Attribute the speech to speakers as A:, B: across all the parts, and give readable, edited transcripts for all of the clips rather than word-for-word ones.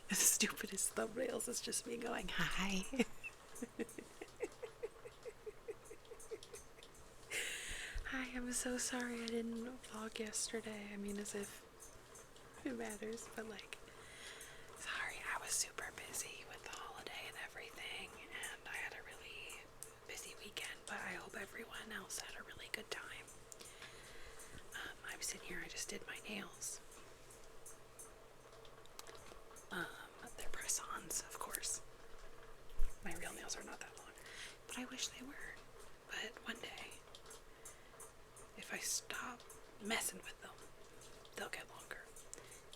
A: The stupidest thumbnails is just me going, hi. Hi, I'm so sorry I didn't vlog yesterday. I mean, as if it matters, but like, sorry, I was super busy with the holiday and everything, and I had a really busy weekend, but I hope everyone else had a really good time. I'm sitting here, I just did my nails. They're press-ons, of course. My real nails are not that long, but I wish they were. But one day, if I stop messing with them, they'll get longer.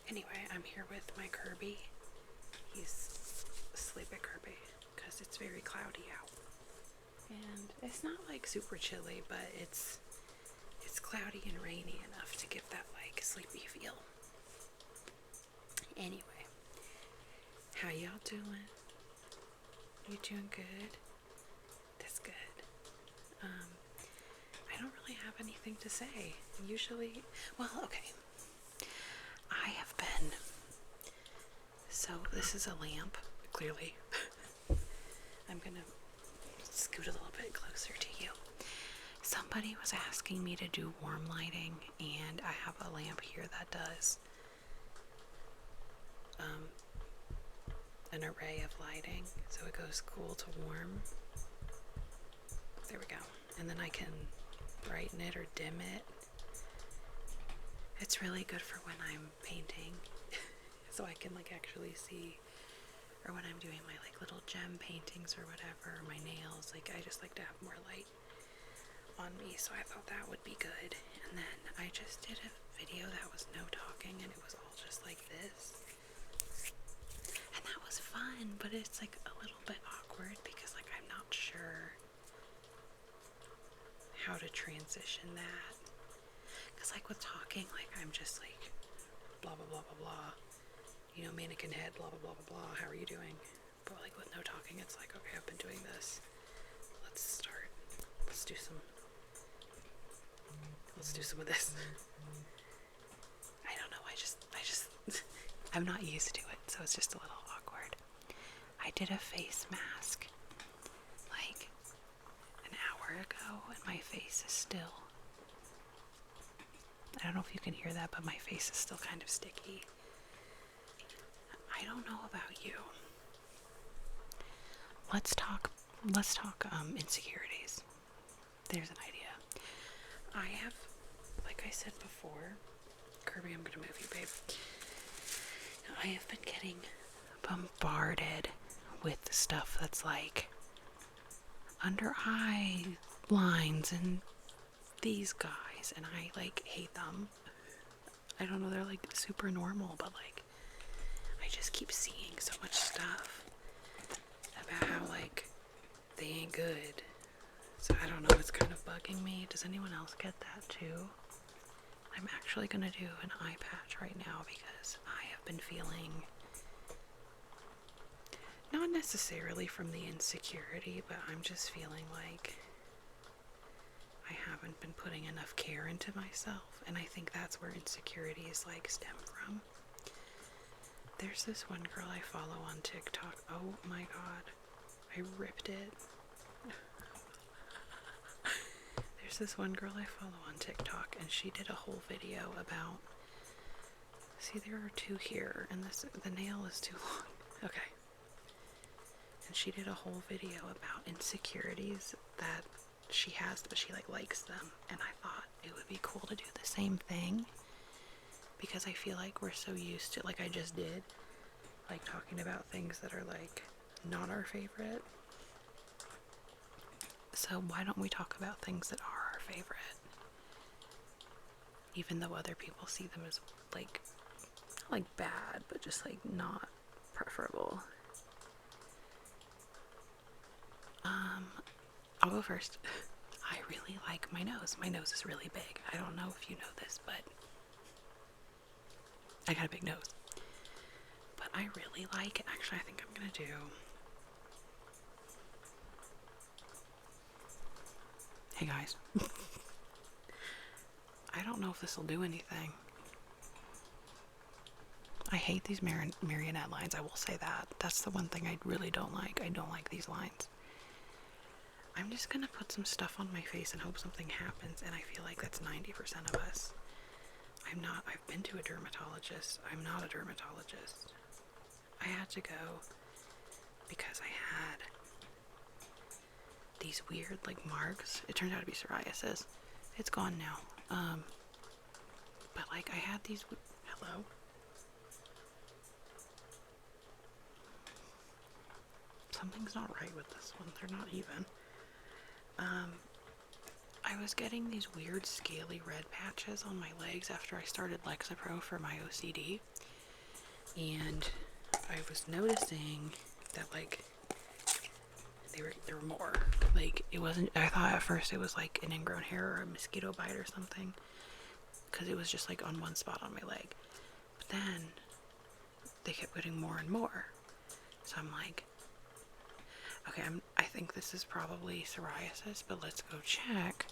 A: Anyway, I'm here with my Kirby. He's asleep at Kirby because it's very cloudy out. And it's not like super chilly, but it's cloudy and rainy enough to give that like sleepy feel. Anyway, how y'all doing? You doing good? That's good. I don't really have anything to say. Usually, well, okay. I have been, so this is a lamp, clearly. I'm gonna scoot a little bit closer to you. Somebody was asking me to do warm lighting, and I have a lamp here that does an array of lighting, so it goes cool to warm. There we go. And then I can brighten it or dim it. It's really good for when I'm painting, so I can like actually see, or when I'm doing my like little gem paintings or whatever, or my nails. Like I just like to have more light on me, so I thought that would be good. And then I just did a video that was no talking, and it was all just like this. And that was fun, but it's like a little bit awkward because like I'm not sure how to transition that. Because like with talking, like I'm just like blah blah blah blah blah, you know, mannequin head, blah blah blah blah blah, how are you doing? But like with no talking, it's like, okay, I've been doing this, let's start, let's do some of this. I don't know, I just I'm not used to it, so it's just a little awkward. I did a face mask like an hour ago, and my face is still, I don't know if you can hear that, but my face is still kind of sticky. I don't know about you. Let's talk insecurities. There's an idea. I have, like I said before, Kirby, I'm gonna move you, babe. I have been getting bombarded with stuff that's like under eye lines and these guys, and I like hate them. I don't know, they're like super normal, but like I just keep seeing so much stuff about how like they ain't good. So I don't know, it's kind of bugging me. Does anyone else get that too? I'm actually gonna do an eye patch right now because I have been feeling, not necessarily from the insecurity, but I'm just feeling like I haven't been putting enough care into myself, and I think that's where insecurities like stem from. There's this one girl I follow on TikTok. Oh my god, I ripped it. There's this one girl I follow on TikTok, and she did a whole video about, see, there are two here, and the nail is too long. Okay. And she did a whole video about insecurities that she has, but she like likes them, and I thought it would be cool to do the same thing, because I feel like we're so used to, like I just did, like talking about things that are like not our favorite. So why don't we talk about things that are our favorite, even though other people see them as like, not like bad, but just like not preferable. I'll go first. I really like my nose. My nose is really big. I don't know if you know this, but I got a big nose. But I really like it. Actually, I think I'm gonna do, hey guys. I don't don't know if this will do anything. I hate these marionette lines, I will say that. That's the one thing I really don't like. I don't like these lines. I'm just gonna put some stuff on my face and hope something happens, and I feel like that's 90% of us. I've been to a dermatologist. I'm not a dermatologist. I had to go because I had these weird, like, marks. It turned out to be psoriasis. It's gone now. But, like, I had these... Hello? Something's not right with this one. They're not even. I was getting these weird scaly red patches on my legs after I started Lexapro for my OCD. And I was noticing that, like, there were more. Like, it wasn't... I thought at first it was, like, an ingrown hair or a mosquito bite or something. Because it was just, like, on one spot on my leg. But then, they kept getting more and more. So I'm like... Okay, I think this is probably psoriasis, but let's go check,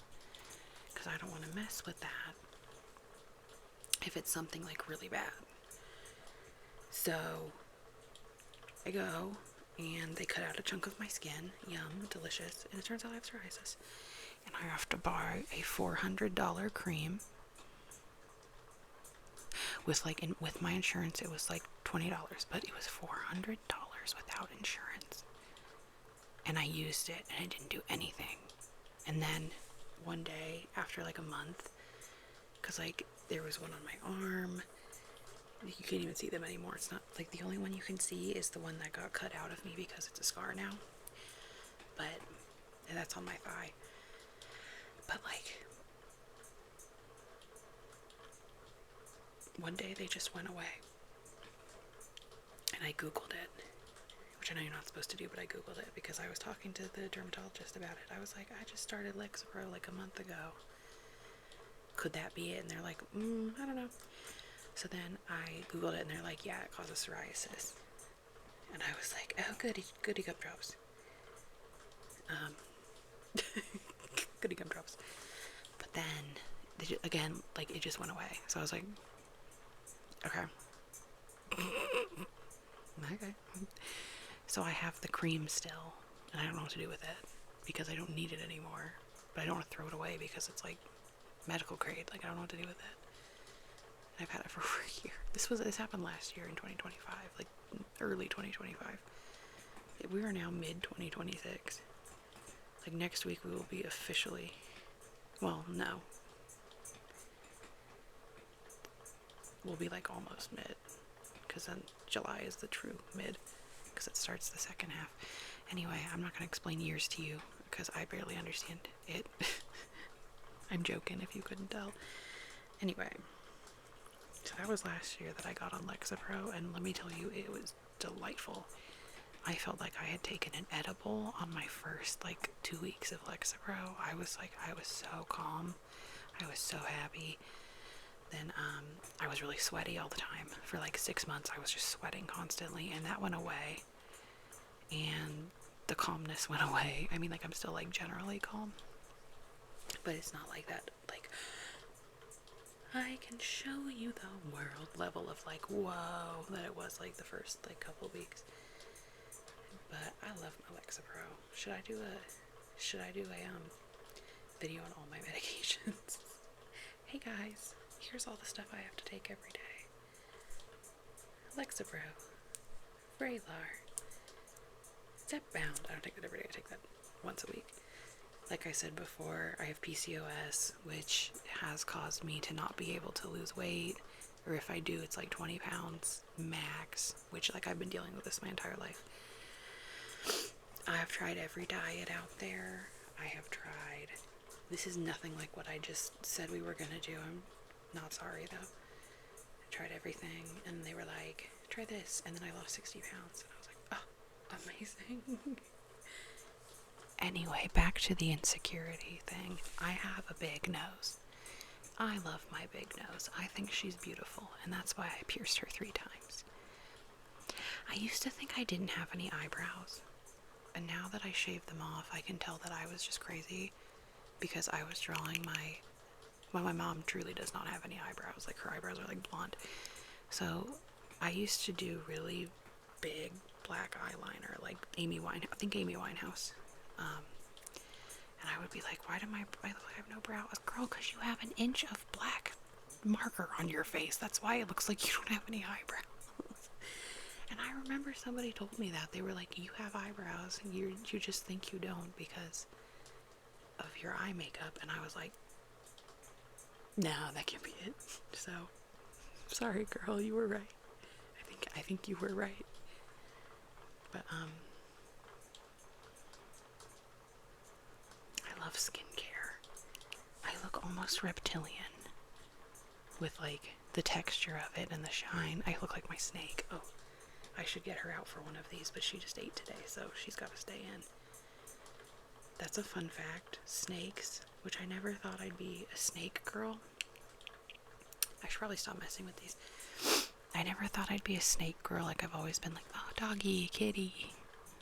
A: because I don't want to mess with that if it's something, like, really bad. So, I go, and they cut out a chunk of my skin. Yum, delicious. And it turns out I have psoriasis. And I have to buy a $400 cream. With, like, with my insurance, it was, like, $20, but it was $400 without insurance. And I used it, and it didn't do anything. And then, one day, after, like, a month, because, like, there was one on my arm. You can't even see them anymore. It's not, like, the only one you can see is the one that got cut out of me because it's a scar now. But, and that's on my thigh. But, like, one day they just went away. And I Googled it. Which I know you're not supposed to do, but I Googled it because I was talking to the dermatologist about it. I was like, I just started Lexapro like a month ago. Could that be it? And they're like, I don't know. So then I Googled it, and they're like, yeah, it causes psoriasis. And I was like, oh, goody gumdrops. Goody gumdrops. But then, again, like, it just went away. So I was like, okay. Okay. So I have the cream still, and I don't know what to do with it, because I don't need it anymore. But I don't want to throw it away, because it's, like, medical grade. Like, I don't know what to do with it. And I've had it for over a year. This happened last year in 2025, like, early 2025. We are now mid-2026. Like, next week we will be officially, well, no. We'll be, like, almost mid, because then July is the true mid. Because it starts the second half. Anyway, I'm not going to explain years to you, because I barely understand it. I'm joking if you couldn't tell. Anyway, so that was last year that I got on Lexapro, and let me tell you, it was delightful. I felt like I had taken an edible on my first, like, 2 weeks of Lexapro. I was so calm. I was so happy. Then, I was really sweaty all the time. For like 6 months, I was just sweating constantly, and that went away. And the calmness went away. I mean, like, I'm still, like, generally calm. But it's not like that, like, I can show you the world level of, like, whoa, that it was, like, the first, like, couple weeks. But I love my Lexapro. Should I do a video on all my medications? Hey guys, here's all the stuff I have to take every day. Lexapro, Vraylar, Zepbound. I don't take that every day. I take that once a week. Like I said before, I have PCOS, which has caused me to not be able to lose weight. Or if I do, it's like 20 pounds max, which, like, I've been dealing with this my entire life. I have tried every diet out there. I have tried... This is nothing like what I just said we were gonna do. I'm not sorry, though. I tried everything, and they were like, try this, and then I lost 60 pounds. And I was like, oh, amazing. Anyway, back to the insecurity thing. I have a big nose. I love my big nose. I think she's beautiful, and that's why I pierced her 3 times. I used to think I didn't have any eyebrows, and now that I shaved them off, I can tell that I was just crazy, because I was drawing Well, my mom truly does not have any eyebrows. Like, her eyebrows are like blonde. So I used to do really big black eyeliner, like I think Amy Winehouse. And I would be like, why look like I have no brow? Girl, because you have an inch of black marker on your face. That's why it looks like you don't have any eyebrows. And I remember somebody told me that. They were like, you have eyebrows. You just think you don't because of your eye makeup. And I was like, no, that can't be it. So, sorry, girl, you were right. I think you were right. But, I love skincare. I look almost reptilian with, like, the texture of it and the shine. I look like my snake. Oh, I should get her out for one of these, but she just ate today, so she's got to stay in. That's a fun fact. Snakes, which I never thought I'd be a snake girl. I should probably stop messing with these. I never thought I'd be a snake girl. Like, I've always been like, oh, doggy, kitty,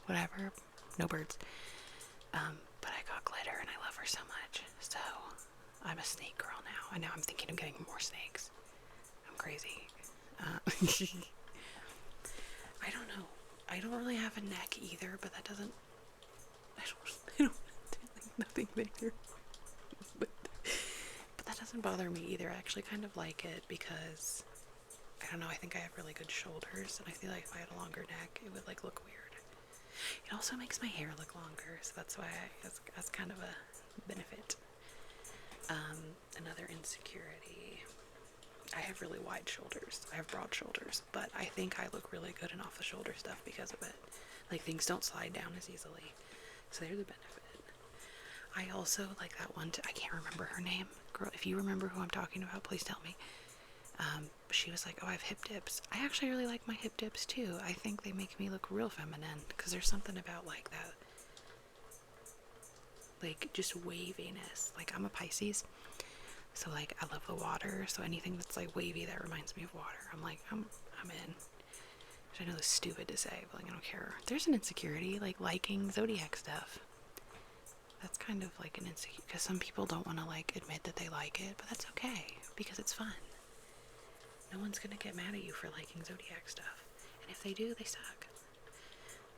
A: whatever. No birds. But I got glitter and I love her so much. So, I'm a snake girl now. And now I'm thinking of getting more snakes. I'm crazy. I don't know. I don't really have a neck either, but that doesn't... I don't nothing there. But that doesn't bother me either. I actually kind of like it because, I don't know, I think I have really good shoulders, and I feel like if I had a longer neck, it would, like, look weird. It also makes my hair look longer, so that's why that's kind of a benefit. Another insecurity. I have really wide shoulders. I have broad shoulders, but I think I look really good in off-the-shoulder stuff because of it. Like, things don't slide down as easily. So there's a benefit. I also like that one, I can't remember her name. Girl, if you remember who I'm talking about, please tell me. She was like, oh, I have hip dips. I actually really like my hip dips too. I think they make me look real feminine because there's something about, like, that, like, just waviness. Like, I'm a Pisces, so, like, I love the water, so anything that's, like, wavy that reminds me of water, I'm like, I'm in. Which I know is stupid to say, but, like, I don't care. There's an insecurity, like, liking zodiac stuff. That's kind of like an insecurity, because some people don't want to, like, admit that they like it, but that's okay, because it's fun. No one's gonna get mad at you for liking zodiac stuff, and if they do, they suck.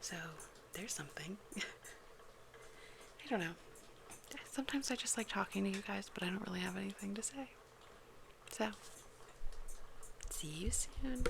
A: So, there's something. I don't know. Sometimes I just like talking to you guys, but I don't really have anything to say. So, see you soon.